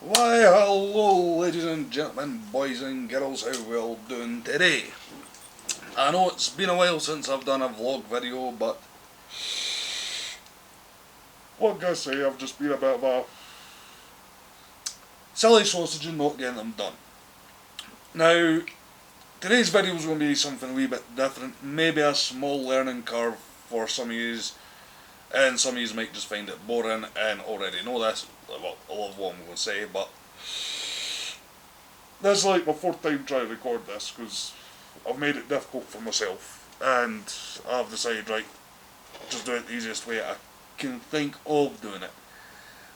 Why, hello ladies and gentlemen, boys and girls, how we all doing today? I know it's been a while since I've done a vlog video, but what can I say, I've just been a bit of a silly sausage and not getting them done. Now, today's video is going to be something a wee bit different, maybe a small learning curve for some of you, and some of you might just find it boring and already know this. Well, I love what I'm going to say, but this is like my fourth time trying to record this because I've made it difficult for myself, and I've decided, right, just do it the easiest way I can think of doing it.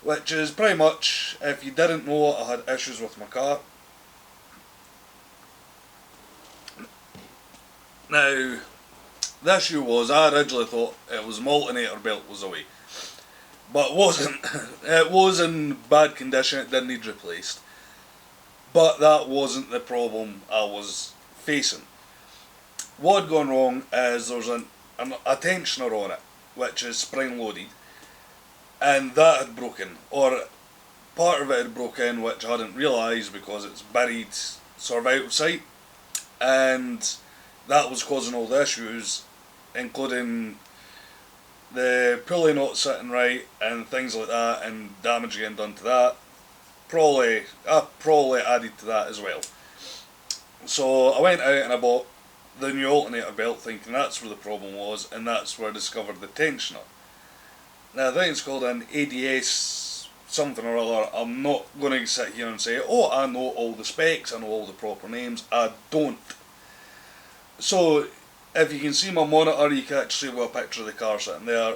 Which is pretty much, if you didn't know, I had issues with my car. Now, the issue was, I originally thought it was my alternator belt was away. But it wasn't. It was in bad condition, it did need replaced. But that wasn't the problem I was facing. What had gone wrong is there was a tensioner on it, which is spring loaded, and that had broken, or part of it had broken, which I hadn't realised because it's buried sort of out of sight, and that was causing all the issues, including the pulley not sitting right and things like that, and damage getting done to that. I probably added to that as well. So I went out and I bought the new alternator belt, thinking that's where the problem was, and that's where I discovered the tensioner. Now I think it's called an ADS something or other. I'm not going to sit here and say, oh, I know all the specs, I know all the proper names. I don't. So if you can see my monitor, you can actually see a picture of the car sitting there.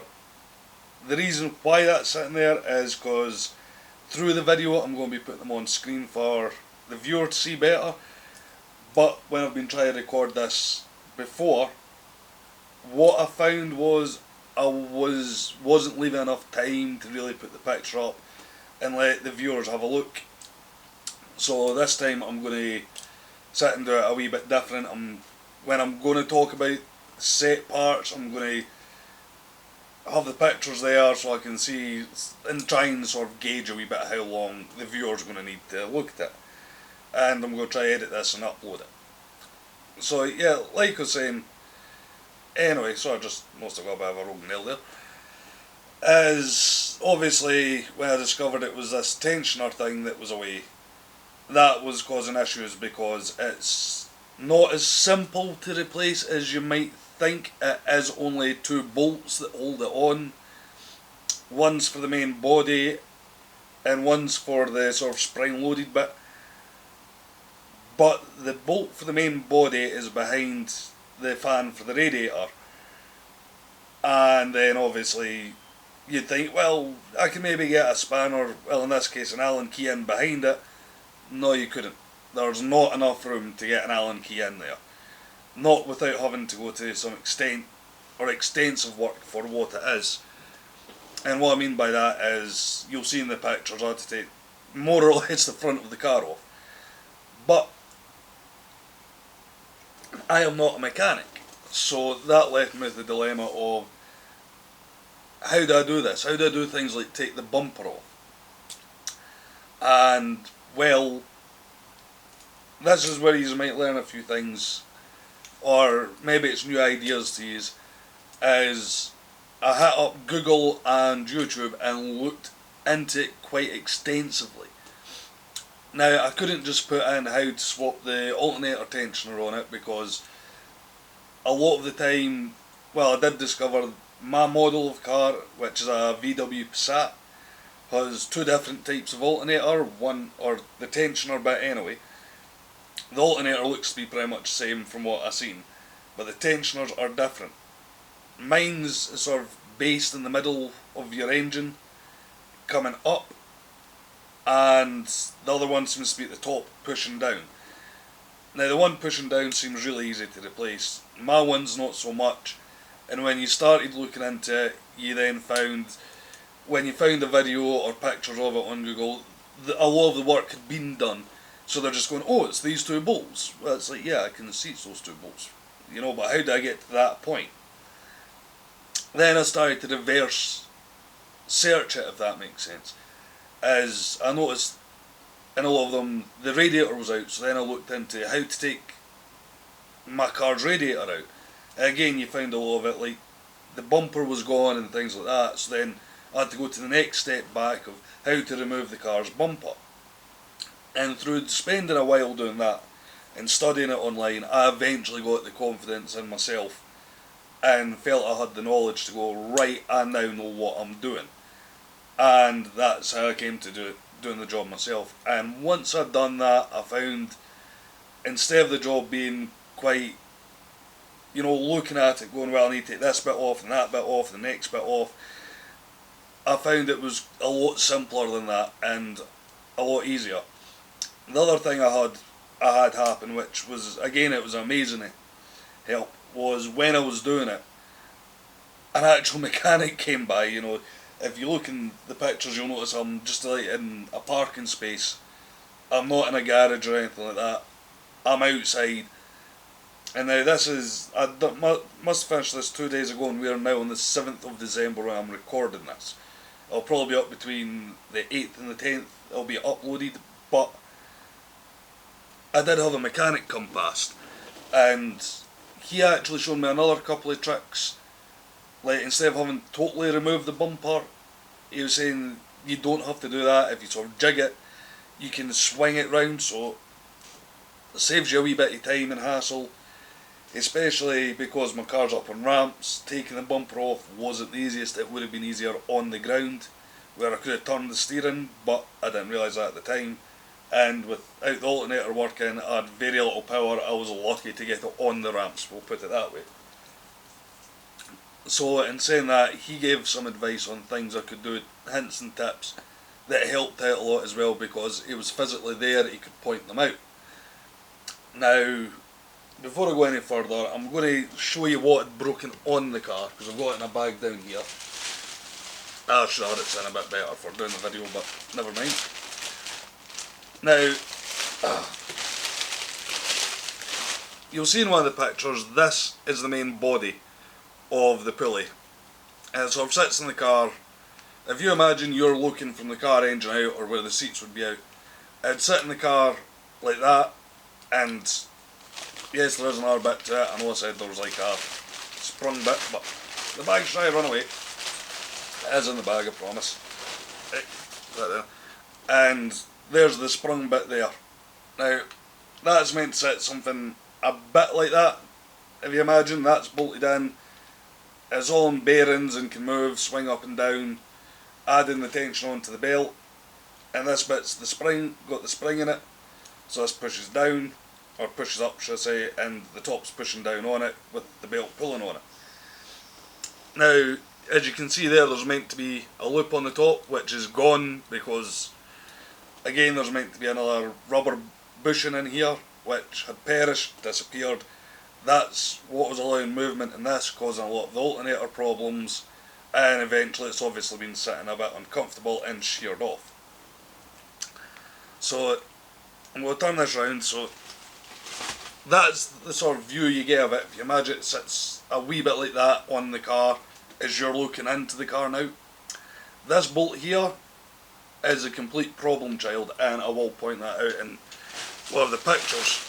The reason why that's sitting there is because through the video I'm going to be putting them on screen for the viewer to see better. But when I've been trying to record this before, what I found was I wasn't leaving enough time to really put the picture up and let the viewers have a look. So this time I'm going to sit and do it a wee bit different. When I'm going to talk about set parts, I'm going to have the pictures there so I can see and try and sort of gauge a wee bit how long the viewer's going to need to look at it. And I'm going to try to edit this and upload it. So yeah, like I was saying, anyway, so I just must have got a bit of a rogue nail there. As obviously when I discovered it was this tensioner thing that was away, that was causing issues because it's not as simple to replace as you might think. It is only two bolts that hold it on. One's for the main body and one's for the sort of spring loaded bit. But the bolt for the main body is behind the fan for the radiator. And then obviously you'd think, well, I can maybe get a spanner, well in this case an Allen key in behind it. No, you couldn't. There's not enough room to get an Allen key in there. Not without having to go to some extent or extensive work for what it is. And what I mean by that is, you'll see in the pictures I had to take more or less the front of the car off. But I am not a mechanic, so that left me with the dilemma of how do I do this? How do I do things like take the bumper off? And well, this is where you might learn a few things, or maybe it's new ideas to use. Is I hit up Google and YouTube and looked into it quite extensively. Now I couldn't just put in how to swap the alternator tensioner on it because a lot of the time, well, I did discover my model of car, which is a VW Passat, has two different types of alternator, one, or the tensioner bit anyway. The alternator looks to be pretty much the same from what I've seen, but the tensioners are different. Mine's sort of based in the middle of your engine, coming up, and the other one seems to be at the top, pushing down. Now the one pushing down seems really easy to replace, my one's not so much, and when you started looking into it, you then found, when you found a video or pictures of it on Google, a lot of the work had been done, so they're just going, oh, it's these two bolts. Well, it's like, yeah, I can see it's those two bolts, you know, but how did I get to that point? Then I started to reverse search it, if that makes sense. As I noticed in a lot of them the radiator was out, so then I looked into how to take my car's radiator out. Again, you found a lot of it, like the bumper was gone and things like that, so then I had to go to the next step back of how to remove the car's bumper. And through spending a while doing that and studying it online, I eventually got the confidence in myself and felt I had the knowledge to go, right, I now know what I'm doing. And that's how I came to doing the job myself. And once I'd done that, I found, instead of the job being quite, looking at it going, well, I need to take this bit off and that bit off, the next bit off, I found it was a lot simpler than that and a lot easier. The other thing I had happen, which was, again, it was amazing help, was when I was doing it, an actual mechanic came by. If you look in the pictures, you'll notice I'm just like in a parking space. I'm not in a garage or anything like that. I'm outside. And now this is, must have finished this 2 days ago, and we are now on the 7th of December when I'm recording this. It'll probably be up between the 8th and the 10th, it'll be uploaded, but I did have a mechanic come past, and he actually showed me another couple of tricks. Like, instead of having totally removed the bumper, he was saying you don't have to do that. If you sort of jig it, you can swing it round, so it saves you a wee bit of time and hassle, especially because my car's up on ramps. Taking the bumper off wasn't the easiest. It would have been easier on the ground, where I could have turned the steering, but I didn't realise that at the time. And without the alternator working, I had very little power. I was lucky to get it on the ramps, we'll put it that way. So in saying that, he gave some advice on things I could do, hints and tips, that helped out a lot as well, because he was physically there, he could point them out. Now, before I go any further, I'm going to show you what had broken on the car, because I've got it in a bag down here. I should have had it in a bit better for doing the video, but never mind. Now, you'll see in one of the pictures, this is the main body of the pulley. And it sort of sits in the car. If you imagine you're looking from the car engine out, or where the seats would be out, it'd sit in the car like that, and yes, there is another bit to it. I know I said there was like a sprung bit, but the bag's trying to run away. It is in the bag, I promise. Right there. And there's the sprung bit there. Now, that's meant to sit something a bit like that. If you imagine, that's bolted in. It's all on bearings and can move, swing up and down, adding the tension onto the belt. And this bit's the spring, got the spring in it. So this pushes down, or pushes up, should I say, and the top's pushing down on it with the belt pulling on it. Now, as you can see there's meant to be a loop on the top, which is gone because, again, there's meant to be another rubber bushing in here, which had perished, disappeared. That's what was allowing movement in this, causing a lot of the alternator problems, and eventually it's obviously been sitting a bit uncomfortable and sheared off. So I'm going to turn this round, so that's the sort of view you get of it. If you imagine it sits a wee bit like that on the car as you're looking into the car now. This bolt here is a complete problem child, and I will point that out in one of the pictures.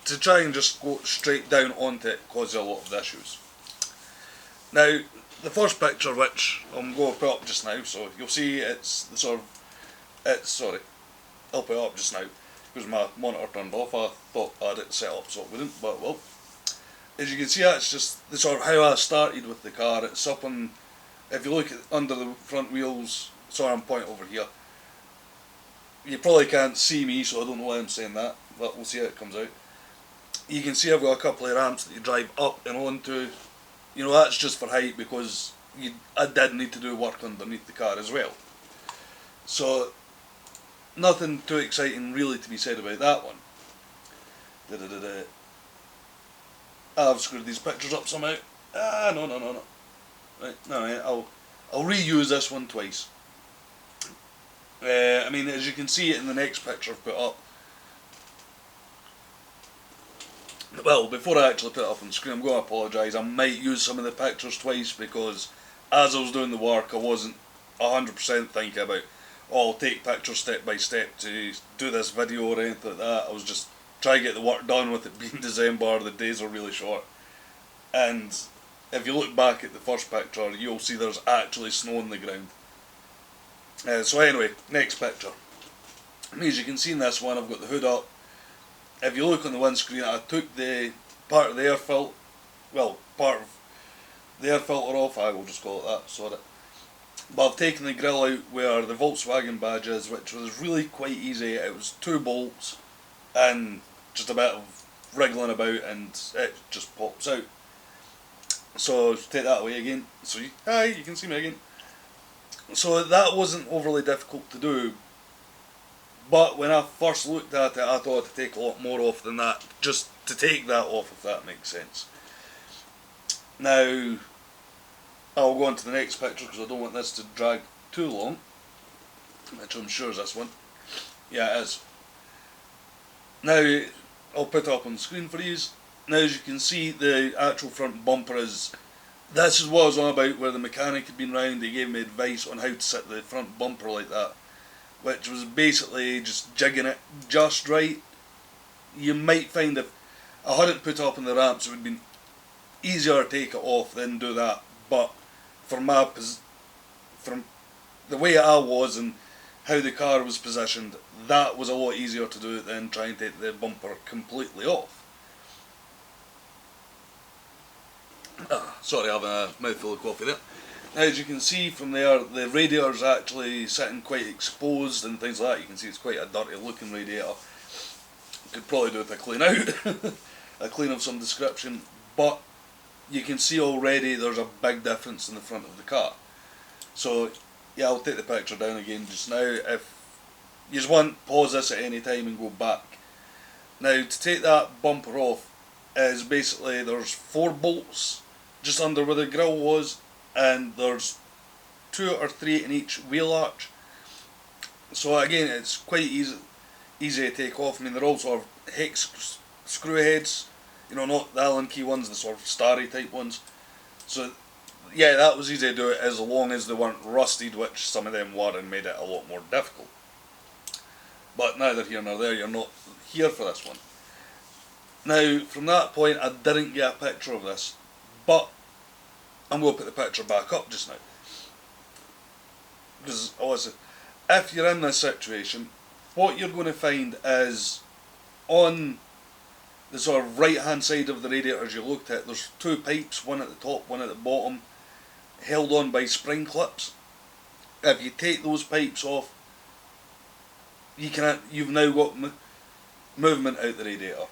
To try and just go straight down onto it causes a lot of issues. Now, the first picture, which I'm going to put up just now, so you'll see it's the sort of, I'll put it up just now because my monitor turned off. I thought I had it set up so it wouldn't, but well. As you can see, that's just the sort of how I started with the car. It's up on, if you look at under the front wheels, sorry, I'm pointing over here. You probably can't see me, so I don't know why I'm saying that, but we'll see how it comes out. You can see I've got a couple of ramps that you drive up and onto. That's just for height, because I did need to do work underneath the car as well. So, nothing too exciting really to be said about that one. I've screwed these pictures up somehow. No. Right, I'll reuse this one twice. As you can see it in the next picture I've put up. Well, before I actually put it up on the screen, I'm going to apologise. I might use some of the pictures twice because as I was doing the work, I wasn't 100% thinking about, oh, I'll take pictures step by step to do this video or anything like that. I was just trying to get the work done. With it being December, the days are really short. And if you look back at the first picture, you'll see there's actually snow on the ground. So anyway, next picture. As you can see in this one, I've got the hood up. If you look on the windscreen, I took the part of the air filter, part of the air filter off, I will just call it that, sorry. But I've taken the grill out where the Volkswagen badge is, which was really quite easy. It was 2 bolts and just a bit of wriggling about and it just pops out. So take that away again. So you can see me again. So that wasn't overly difficult to do, but when I first looked at it, I thought to take a lot more off than that, just to take that off, if that makes sense. Now, I'll go on to the next picture because I don't want this to drag too long, which I'm sure is this one. Yeah, it is. Now, I'll put it up on the screen for you. Now, as you can see, the actual front bumper is... This is what I was on about, where the mechanic had been round. He gave me advice on how to set the front bumper like that, which was basically just jigging it just right. You might find if I hadn't put it up on the ramps, it would have been easier to take it off than do that. But from the way I was and how the car was positioned, that was a lot easier to do than trying to take the bumper completely off. Sorry, having a mouthful of coffee there. Now, as you can see from there, the radiator's actually sitting quite exposed and things like that. You can see it's quite a dirty looking radiator. Could probably do with a clean out, a clean of some description, but you can see already there's a big difference in the front of the car. So yeah, I'll take the picture down again just now. If you just want, pause this at any time and go back. Now, to take that bumper off is basically there's 4 bolts just under where the grille was, and there's 2 or 3 in each wheel arch. So again, it's quite easy to take off. I mean, they're all sort of hex screw heads, you know, not the Allen key ones, the sort of starry type ones. So yeah, that was easy to do it as long as they weren't rusted, which some of them were, and made it a lot more difficult. But neither here nor there, you're not here for this one. Now, from that point, I didn't get a picture of this, but I'm going to put the picture back up just now. Because, if you're in this situation, what you're going to find is, on the sort of right hand side of the radiator as you looked at, there's 2 pipes, one at the top, one at the bottom, held on by spring clips. If you take those pipes off, you've now got movement out the radiator.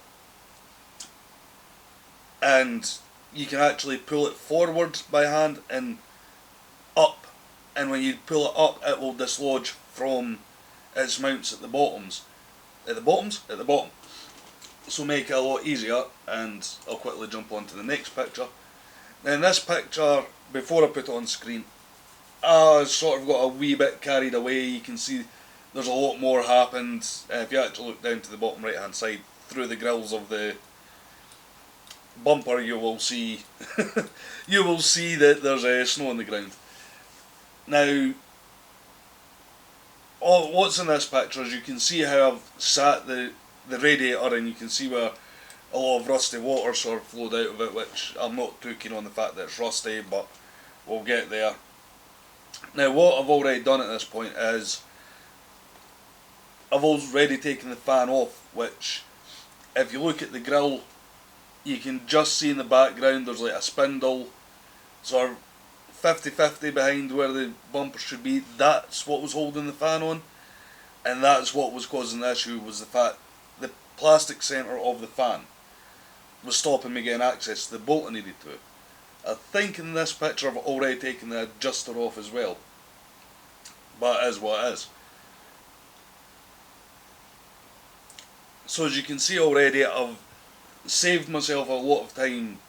And you can actually pull it forward by hand and up, and when you pull it up, it will dislodge from its mounts at the bottoms. At the bottom. So make it a lot easier, and I'll quickly jump on to the next picture. Now, in this picture, before I put it on screen, I sort of got a wee bit carried away. You can see there's a lot more happened. If you actually look down to the bottom right hand side, through the grills of the bumper, you will see that there's snow on the ground. Now, what's in this picture is you can see how I've sat the radiator, and you can see where a lot of rusty water sort of flowed out of it, which I'm not too keen on the fact that it's rusty, but we'll get there. Now, what I've already done at this point is I've already taken the fan off, which, if you look at the grill, you can just see in the background there's like a spindle sort of 50-50 behind where the bumper should be. That's what was holding the fan on, and that's what was causing the issue, was the fact the plastic centre of the fan was stopping me getting access to the bolt I needed to. I think in this picture I've already taken the adjuster off as well, but it is what it is. So as you can see already, I've saved myself a lot of time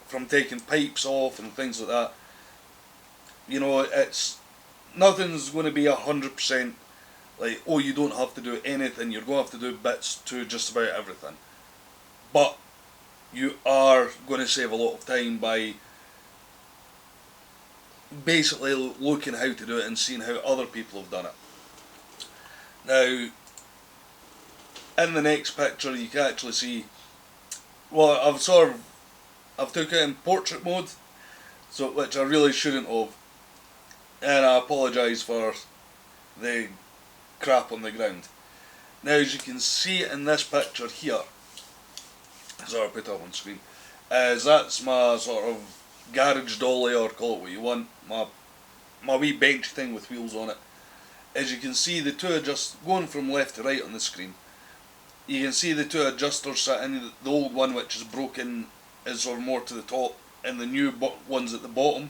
from taking pipes off and things like that. You know, nothing's going to be 100% like, oh, you don't have to do anything, you're going to have to do bits to just about everything. But you are going to save a lot of time by basically looking how to do it and seeing how other people have done it. Now, in the next picture you can actually see, well, I've took it in portrait mode, so which I really shouldn't have, and I apologise for the crap on the ground. Now, as you can see in this picture here, so I'll put it up on screen, that's my sort of garage dolly, or call it what you want, my wee bench thing with wheels on it. As you can see, the two are just going from left to right on the screen. You can see the two adjusters sitting, the old one which is broken is sort of more to the top, and the new one's at the bottom.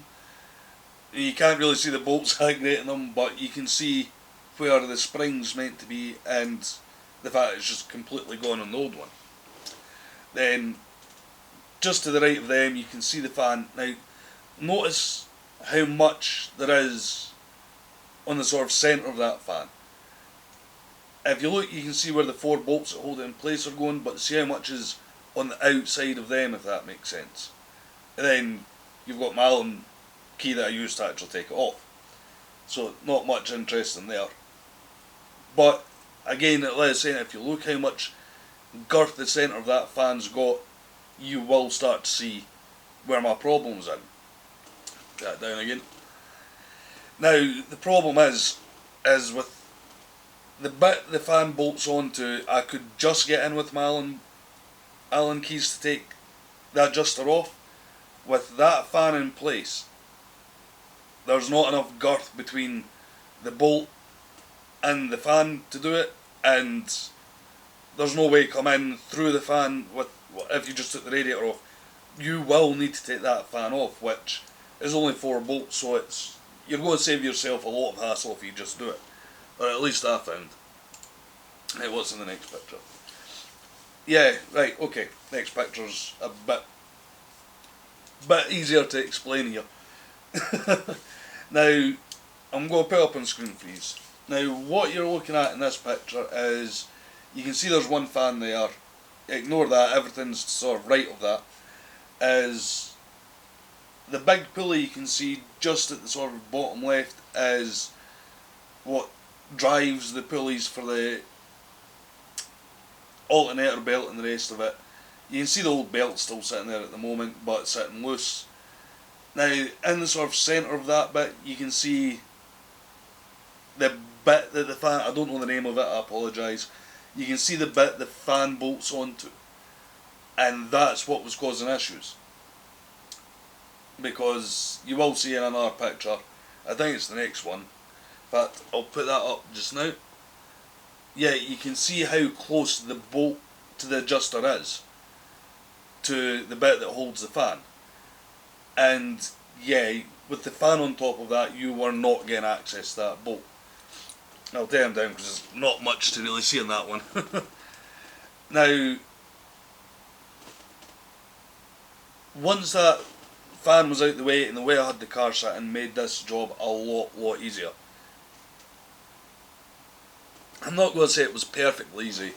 You can't really see the bolts that great in them, but you can see where the spring's meant to be, and the fact it's just completely gone on the old one. Then, just to the right of them, you can see the fan. Now, notice how much there is on the sort of centre of that fan. If you look, you can see where the 4 bolts that hold it in place are going, but see how much is on the outside of them, if that makes sense. And then you've got my Allen key that I used to actually take it off. So not much interest in there. But again, like I was saying, if you look how much girth the centre of that fan's got, you will start to see where my problem's in. Put that down again. Now, the problem is with the bit the fan bolts onto, I could just get in with my Allen keys to take the adjuster off. With that fan in place, there's not enough girth between the bolt and the fan to do it, and there's no way to come in through the fan with, if you just took the radiator off. You will need to take that fan off, which is only 4 bolts, so you're going to save yourself a lot of hassle if you just do it. Or at least I found. Hey, what's in the next picture? Yeah, right, okay. Next picture's a bit easier to explain here. Now, I'm going to put up on screen for you. Now, what you're looking at in this picture is, you can see there's one fan there. Ignore that, everything's sort of right of that. Is the big pulley you can see just at the sort of bottom left is what drives the pulleys for the alternator belt and the rest of it. You can see the old belt still sitting there at the moment, but it's sitting loose. Now, in the sort of centre of that bit, you can see the bit that the fan, I don't know the name of it, I apologise. You can see the bit the fan bolts onto, and that's what was causing issues. Because you will see in another picture, I think it's the next one, but I'll put that up just now. Yeah, you can see how close the bolt to the adjuster is to the bit that holds the fan. And yeah, with the fan on top of that, you were not getting access to that bolt. I'll tear them down because there's not much to really see in that one. Now, once that fan was out the way and the way I had the car sat and made this job a lot easier. I'm not going to say it was perfectly easy,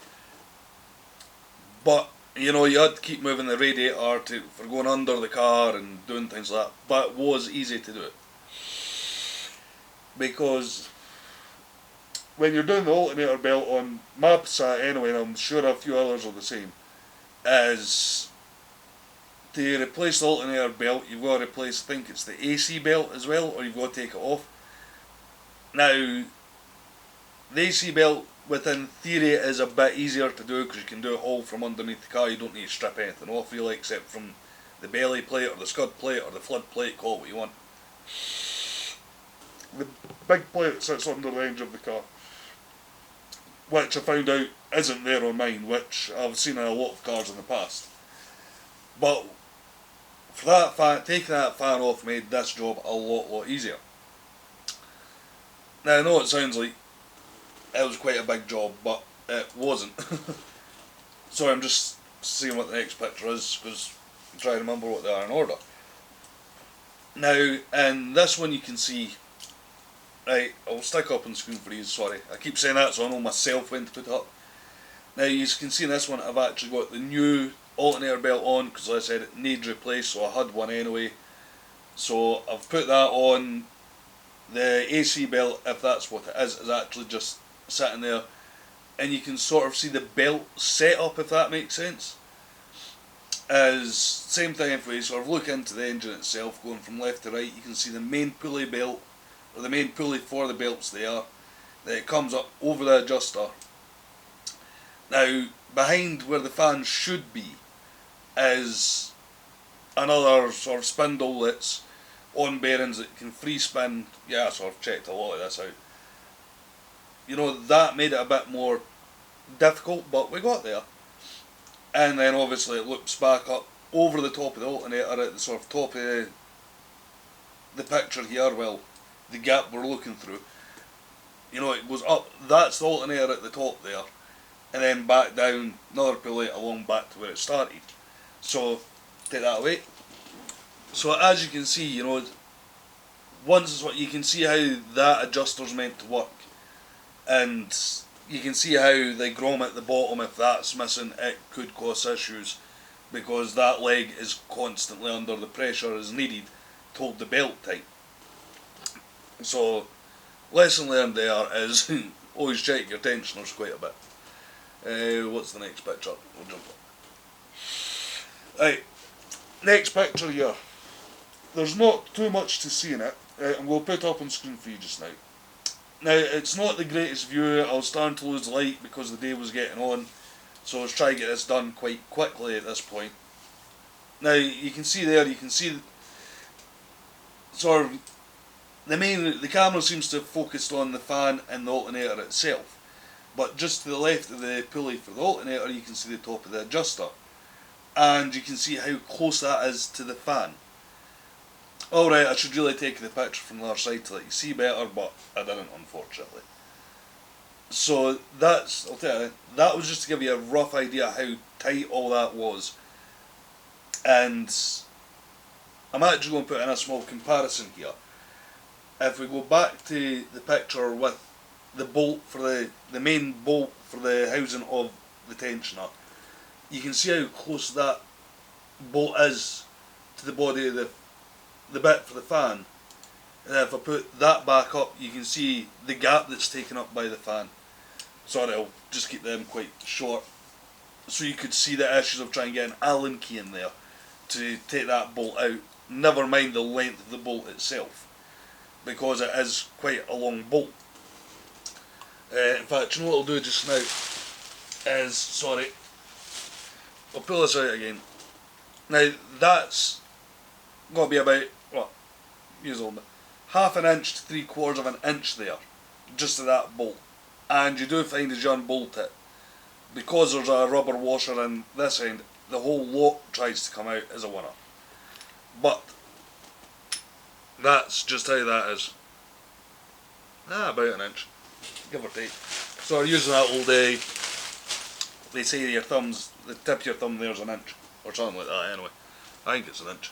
but you know, you had to keep moving the radiator for going under the car and doing things like that, but it was easy to do it. Because when you're doing the alternator belt on my Passat anyway, and I'm sure a few others are the same, is to replace the alternator belt, you've got to replace, I think it's the AC belt as well, or you've got to take it off. Now, the AC belt, within theory, is a bit easier to do because you can do it all from underneath the car. You don't need to strip anything off really, except from the belly plate or the scud plate or the flood plate, call it what you want. The big plate that sits under the engine of the car, which I found out isn't there on mine, which I've seen in a lot of cars in the past. But for that fan, taking that fan off made this job a lot easier. Now I know it sounds like it was quite a big job, but it wasn't. So I'm just seeing what the next picture is, because I'm trying to remember what they are in order. Now, in this one you can see, right, I'll stick up on the screen for you, sorry. I keep saying that so I know myself when to put it up. Now you can see in this one I've actually got the new alternator belt on, because like I said it needs replaced, so I had one anyway. So I've put that on. The AC belt, if that's what it is actually just sitting there, and you can sort of see the belt set up, if that makes sense. As same thing, if we sort of look into the engine itself, going from left to right, you can see the main pulley belt, or the main pulley for the belts there, that it comes up over the adjuster. Now, behind where the fan should be is another sort of spindle that's on bearings that can free spin. Yeah, I sort of checked a lot of this out. You know, that made it a bit more difficult, but we got there. And then obviously it loops back up over the top of the alternator at the sort of top of the picture here, well, the gap we're looking through. You know, it goes up, that's the alternator at the top there, and then back down, another pulley along back to where it started. So, take that away. So as you can see, you know, once you can see how that adjuster's meant to work, and you can see how the grommet at the bottom, if that's missing, it could cause issues, because that leg is constantly under the pressure as needed to hold the belt tight. So, lesson learned there is always check your tensioners quite a bit. What's the next picture? We'll jump on. Right, next picture here. There's not too much to see in it, and we'll put it up on screen for you just now. Now, it's not the greatest view. I was starting to lose light because the day was getting on, so I was trying to get this done quite quickly at this point. Now, you can see there, you can see sort of the camera seems to have focused on the fan and the alternator itself, but just to the left of the pulley for the alternator, you can see the top of the adjuster, and you can see how close that is to the fan. Alright, I should really take the picture from the other side to let you see better, but I didn't, unfortunately. So I'll tell you, that was just to give you a rough idea how tight all that was. And I'm actually going to put in a small comparison here. If we go back to the picture with the bolt for the main bolt for the housing of the tensioner, you can see how close that bolt is to the body of the bit for the fan. And if I put that back up, you can see the gap that's taken up by the fan. Sorry, I'll just keep them quite short, so you could see the issues of trying to get an Allen key in there to take that bolt out, never mind the length of the bolt itself, because it is quite a long bolt. In fact, you know what I'll do just now is, sorry, I'll pull this out again. Now that's got to be about, what, use all that, half an inch to 3/4 of an inch there, just to that bolt. And you do find as you unbolt it, because there's a rubber washer in this end, the whole lot tries to come out as a winner. But that's just how that is. About an inch, give or take. So using that old day, they say your thumbs, the tip of your thumb there's an inch, or something like that anyway. I think it's an inch.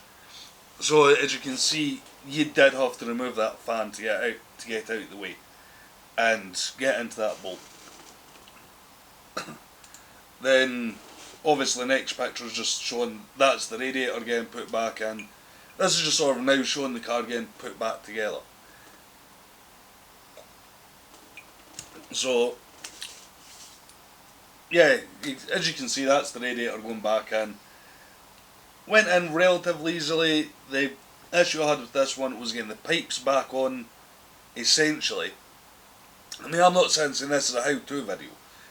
So as you can see, you did have to remove that fan to get out of the way and get into that bolt. Then obviously the next picture is just showing that's the radiator getting put back in. This is just sort of now showing the car getting put back together. So yeah, as you can see, that's the radiator going back in. Went in relatively easily. The issue I had with this one was getting the pipes back on, essentially. I mean, I'm not saying this is a how-to video.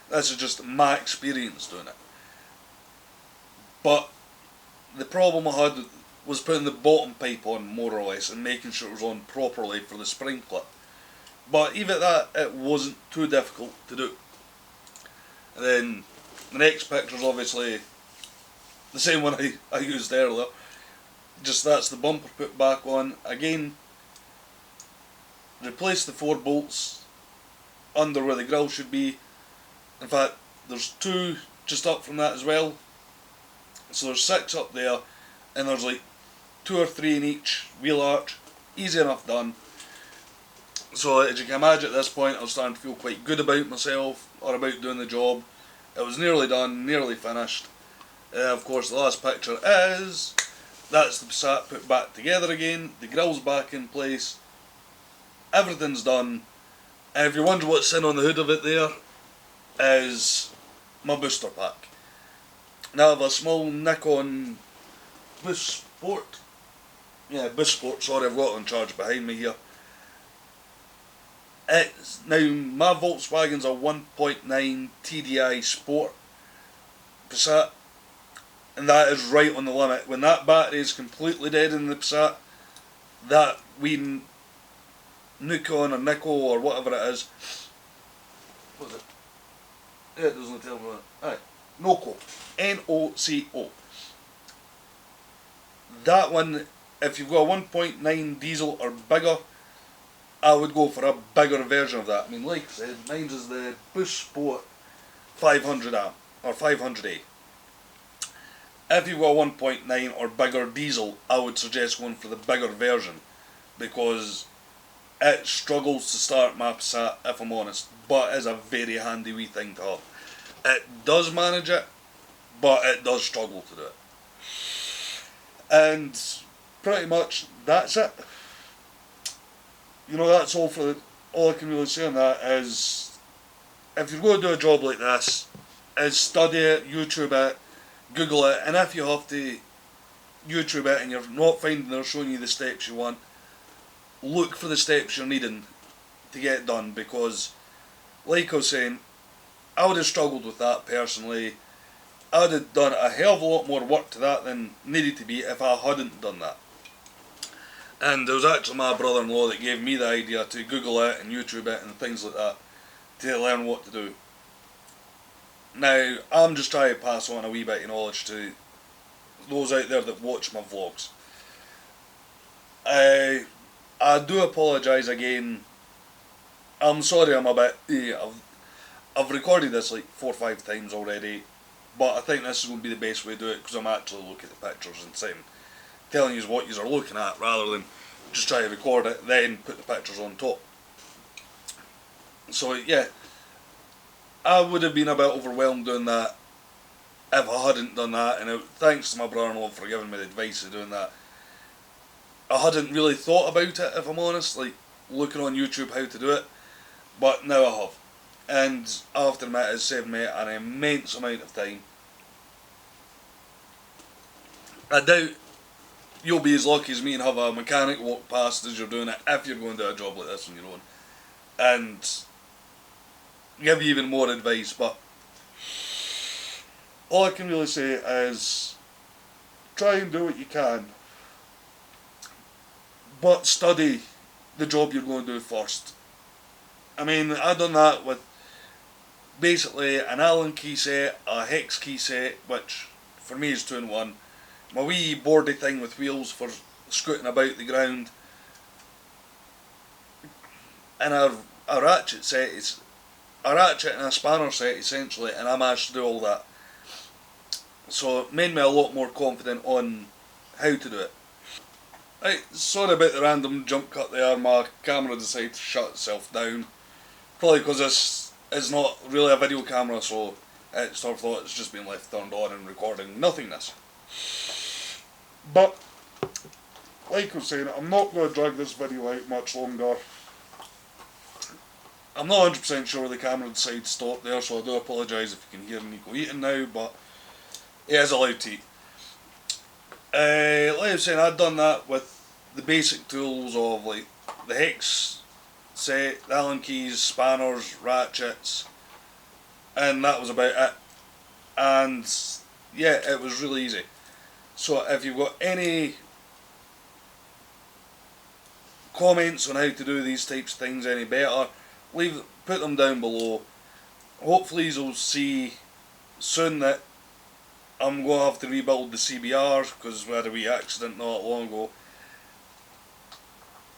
This is just my experience doing it. But the problem I had was putting the bottom pipe on, more or less, and making sure it was on properly for the spring clip. But even at that, it wasn't too difficult to do. And then the next picture is obviously the same one I used earlier. Just that's the bumper put back on. Again, replace the 4 bolts under where the grille should be. In fact, there's 2 just up from that as well. So there's 6 up there, and there's like 2 or 3 in each wheel arch. Easy enough done. So as you can imagine, at this point I was starting to feel quite good about myself, or about doing the job. It was nearly done, nearly finished. Of course, the last picture is That's the Passat put back together again, the grill's back in place, everything's done, and if you wonder what's in on the hood of it there, is my booster pack. Now I have a small Nikon Boost Sport. Yeah, Boost Sport, sorry, I've got it on charge behind me here. It's, now, my Volkswagen's a 1.9 TDI Sport Passat, and that is right on the limit. When that battery is completely dead in the Passat, that wee Nikon or Nico or whatever it is, what is it? Yeah, it doesn't tell me that. Aye, Noco. N-O-C-O. That one, if you've got a 1.9 diesel or bigger, I would go for a bigger version of that. I mean, like I said, mine is the Boost Sport 500 amp, or 500A. If you've got a 1.9 or bigger diesel, I would suggest going for the bigger version, because it struggles to start my Passat, if I'm honest, but it's a very handy wee thing to have. It does manage it, but it does struggle to do it. And pretty much that's it. You know, that's all all I can really say on that is, if you're going to do a job like this, is study it, YouTube it, Google it, and if you have to YouTube it and you're not finding or showing you the steps you want, look for the steps you're needing to get it done, because, like I was saying, I would have struggled with that personally. I would have done a hell of a lot more work to that than needed to be if I hadn't done that. And it was actually my brother-in-law that gave me the idea to Google it and YouTube it and things like that to learn what to do. Now, I'm just trying to pass on a wee bit of knowledge to those out there that watch my vlogs. I do apologise again. I'm sorry I'm a bit... I've recorded this like 4 or 5 times already, but I think this is going to be the best way to do it, because I'm actually looking at the pictures and saying, telling you what you are looking at, rather than just try to record it, then put the pictures on top. So yeah, I would have been a bit overwhelmed doing that if I hadn't done that, and thanks to my brother-in-law for giving me the advice of doing that. I hadn't really thought about it, if I'm honest, like looking on YouTube how to do it, but now I have. And I have to admit, it's saved me an immense amount of time. I doubt you'll be as lucky as me and have a mechanic walk past as you're doing it, if you're going to do a job like this on your own, and give you even more advice. But all I can really say is, try and do what you can, but study the job you're going to do first. I mean, I've done that with basically an Allen key set, a hex key set, which for me is 2 in 1, my wee boardy thing with wheels for scooting about the ground, and a ratchet set, is a ratchet and a spanner set essentially, and I managed to do all that. So it made me a lot more confident on how to do it. Right, sorry about the random jump cut there, my camera decided to shut itself down. Probably because this is not really a video camera, so it sort of thought it's just been left turned on and recording nothingness. But, like I was saying, I'm not going to drag this video out much longer. I'm not 100% sure the camera decided to stop there, so I do apologise if you can hear Nico eating now, but he is allowed to eat. Like I was saying, I'd done that with the basic tools of like the hex set, the Allen keys, spanners, ratchets, and that was about it. And yeah, it was really easy. So if you've got any comments on how to do these types of things any better, put them down below. Hopefully you'll see soon that I'm going to have to rebuild the CBRs, because we had a wee accident not long ago.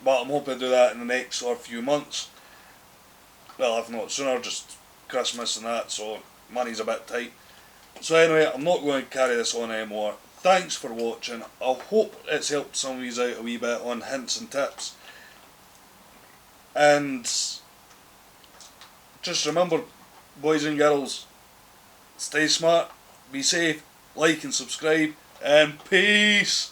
But I'm hoping to do that in the next sort of few months. Well, if not sooner, just Christmas and that, so money's a bit tight. So anyway, I'm not going to carry this on anymore. Thanks for watching. I hope it's helped some of you out a wee bit on hints and tips. And just remember, boys and girls, stay smart, be safe, like and subscribe, and peace!